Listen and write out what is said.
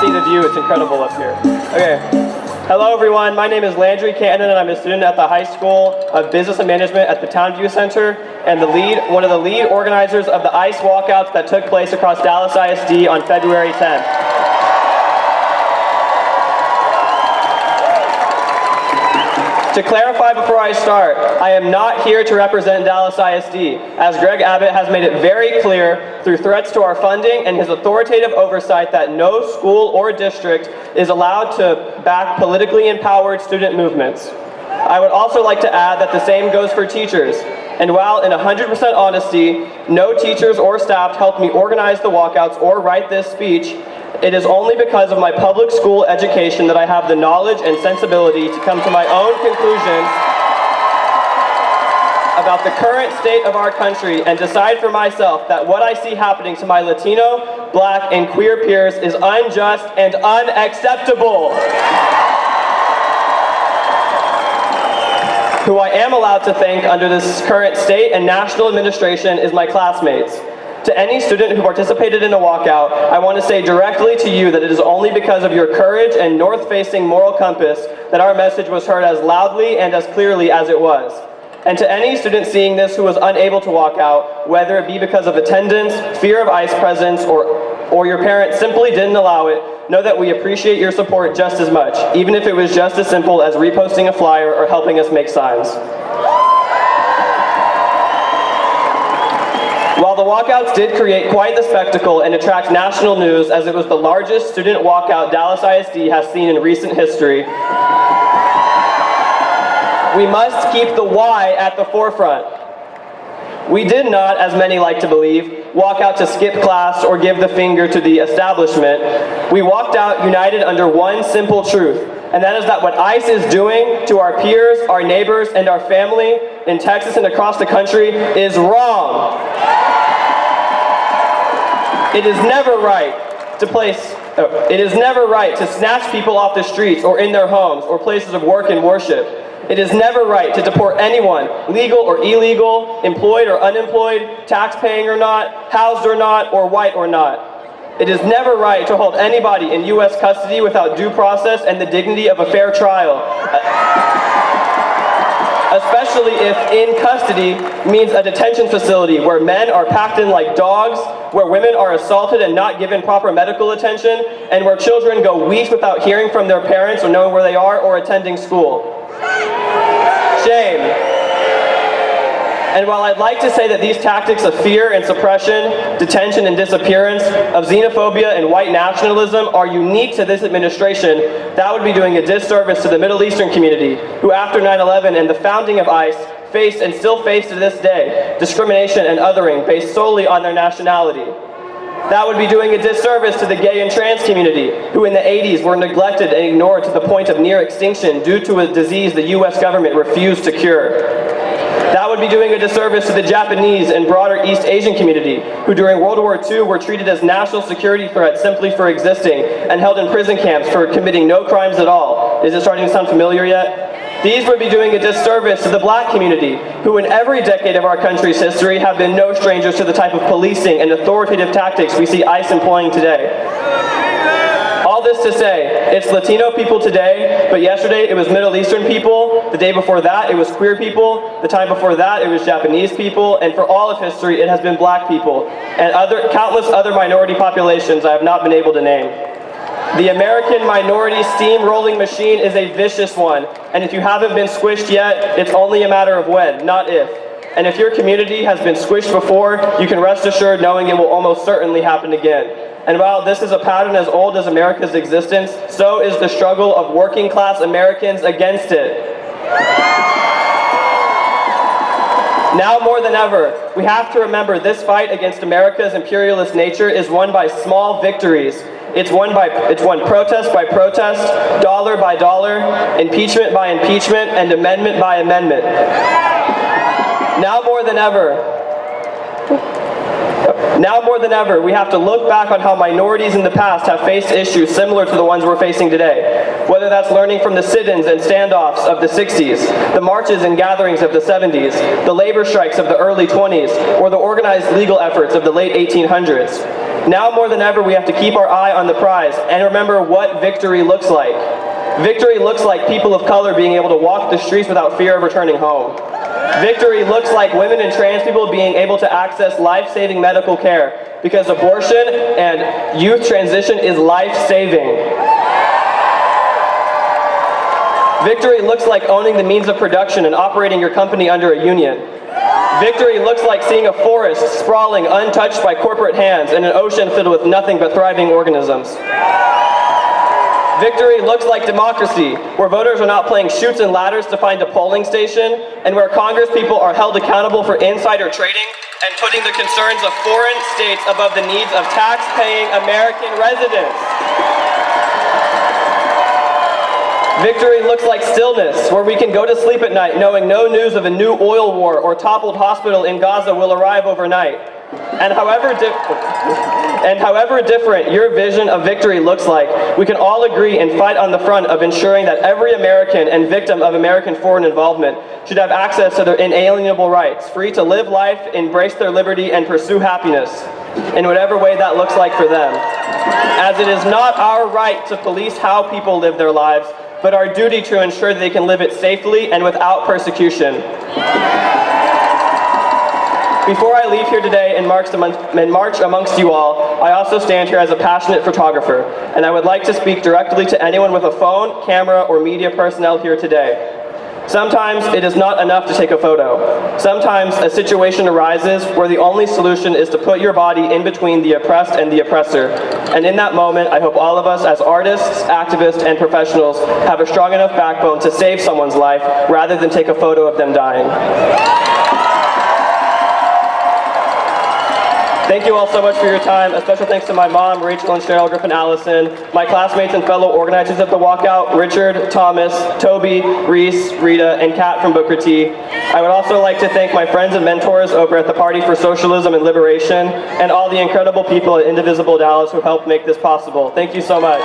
see the view. It's incredible up here. Okay. Hello, everyone. My name is Landry and I'm a student at the High School of Business and Management at the Townview Center, and one of the lead organizers of the ICE walkouts that took place across Dallas ISD on February 10th. To clarify before I start, I am not here to represent Dallas ISD, as Greg Abbott has made it very clear through threats to our funding and his authoritative oversight that no school or district is allowed to back politically empowered student movements. I would also like to add that the same goes for teachers. And while in 100% honesty, no teachers or staff helped me organize the walkouts or write this speech, it is only because of my public school education that I have the knowledge and sensibility to come to my own conclusions about the current state of our country and decide for myself that what I see happening to my Latino, Black, and queer peers is unjust and unacceptable. Who I am allowed to thank under this current state and national administration is my classmates. To any student who participated in a walkout, I want to say directly to you that it is only because of your courage and north-facing moral compass that our message was heard as loudly and as clearly as it was. And to any student seeing this who was unable to walk out, whether it be because of attendance, fear of ICE presence, or your parents simply didn't allow it, know that we appreciate your support just as much, even if it was just as simple as reposting a flyer or helping us make signs. While the walkouts did create quite the spectacle and attract national news, as it was the largest student walkout Dallas ISD has seen in recent history, we must keep the why at the forefront. We did not, as many like to believe, walk out to skip class or give the finger to the establishment. We walked out united under one simple truth, and that is that what ICE is doing to our peers, our neighbors, and our family in Texas and across the country is wrong. It is never right to snatch people off the streets or in their homes or places of work and worship. It is never right to deport anyone, legal or illegal, employed or unemployed, tax-paying or not, housed or not, or white or not. It is never right to hold anybody in U.S. custody without due process and the dignity of a fair trial, especially if in custody means a detention facility where men are packed in like dogs, where women are assaulted and not given proper medical attention, and where children go weeks without hearing from their parents or knowing where they are or attending school. Shame. And while I'd like to say that these tactics of fear and suppression, detention and disappearance, of xenophobia and white nationalism are unique to this administration, that would be doing a disservice to the Middle Eastern community, who after 9/11 and the founding of ICE faced and still face to this day discrimination and othering based solely on their nationality. That would be doing a disservice to the gay and trans community, who in the 80s were neglected and ignored to the point of near extinction due to a disease the US government refused to cure. That would be doing a disservice to the Japanese and broader East Asian community, who during World War II were treated as national security threats simply for existing and held in prison camps for committing no crimes at all. Is it starting to sound familiar yet? These would be doing a disservice to the Black community, who in every decade of our country's history have been no strangers to the type of policing and authoritative tactics we see ICE employing today. All this to say, it's Latino people today, but yesterday it was Middle Eastern people, the day before that it was queer people, the time before that it was Japanese people, and for all of history it has been Black people, and countless other minority populations I have not been able to name. The American minority steamrolling machine is a vicious one, and if you haven't been squished yet, it's only a matter of when, not if. And if your community has been squished before, you can rest assured knowing it will almost certainly happen again. And while this is a pattern as old as America's existence, so is the struggle of working class Americans against it. Now more than ever, we have to remember this fight against America's imperialist nature is won by small victories. It's won protest by protest, dollar by dollar, impeachment by impeachment, and amendment by amendment. Now more than ever, we have to look back on how minorities in the past have faced issues similar to the ones we're facing today. Whether that's learning from the sit-ins and standoffs of the 60s, the marches and gatherings of the 70s, the labor strikes of the early 20s, or the organized legal efforts of the late 1800s. Now more than ever, we have to keep our eye on the prize and remember what victory looks like. Victory looks like people of color being able to walk the streets without fear of returning home. Victory looks like women and trans people being able to access life-saving medical care, because abortion and youth transition is life-saving. Victory looks like owning the means of production and operating your company under a union. Victory looks like seeing a forest sprawling untouched by corporate hands and an ocean filled with nothing but thriving organisms. Victory looks like democracy, where voters are not playing chutes and ladders to find a polling station, and where Congress people are held accountable for insider trading and putting the concerns of foreign states above the needs of tax-paying American residents. Victory looks like stillness, where we can go to sleep at night knowing no news of a new oil war or toppled hospital in Gaza will arrive overnight. And however different your vision of victory looks like, we can all agree and fight on the front of ensuring that every American and victim of American foreign involvement should have access to their inalienable rights, free to live life, embrace their liberty, and pursue happiness in whatever way that looks like for them. As it is not our right to police how people live their lives, but our duty to ensure that they can live it safely and without persecution. Before I leave here today and march amongst you all, I also stand here as a passionate photographer, and I would like to speak directly to anyone with a phone, camera, or media personnel here today. Sometimes it is not enough to take a photo. Sometimes a situation arises where the only solution is to put your body in between the oppressed and the oppressor. And in that moment, I hope all of us as artists, activists, and professionals have a strong enough backbone to save someone's life rather than take a photo of them dying. Thank you all so much for your time. A special thanks to my mom, Rachel and Cheryl Griffin Allison, my classmates and fellow organizers at the walkout, Richard, Thomas, Toby, Reese, Rita, and Kat from Booker T. I would also like to thank my friends and mentors over at the Party for Socialism and Liberation, and all the incredible people at Indivisible Dallas who helped make this possible. Thank you so much.